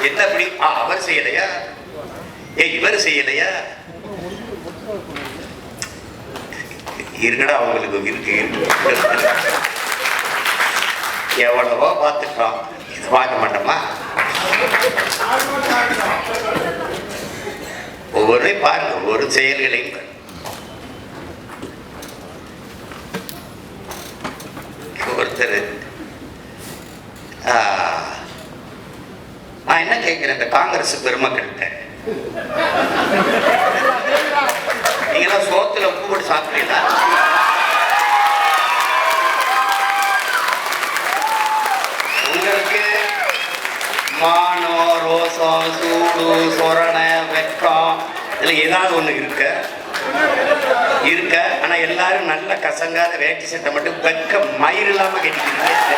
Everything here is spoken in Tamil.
என்ன அப்படி அவர் செய்யலையா, இவர் செய்யலையா, இருக்கடா அவங்களுக்கு இருக்கு எவ்வளவோ பார்த்துட்டோம், இது பார்க்க மாட்டோமா? ஒவ்வொரு பாருங்க, ஒவ்வொரு செயல்களையும் ஒருத்தர். நான் என்ன கேட்கிறேன் இந்த காங்கிரஸ் பெருமக்கள்கிட்ட, நீங்க சோத்துல உப்பு போட்டு சாப்பிட்டீங்களா? உங்களுக்கு மானோ ரோசம் சூடு சொரணை வெக்கம் இதுல ஏதாவது ஒண்ணு இருக்க. ஆனா எல்லாரும் நல்ல கசங்காத வேட்டி சட்டை மட்டும் வெக்க மயிர் இல்லாம கட்டிக்கிறீங்க.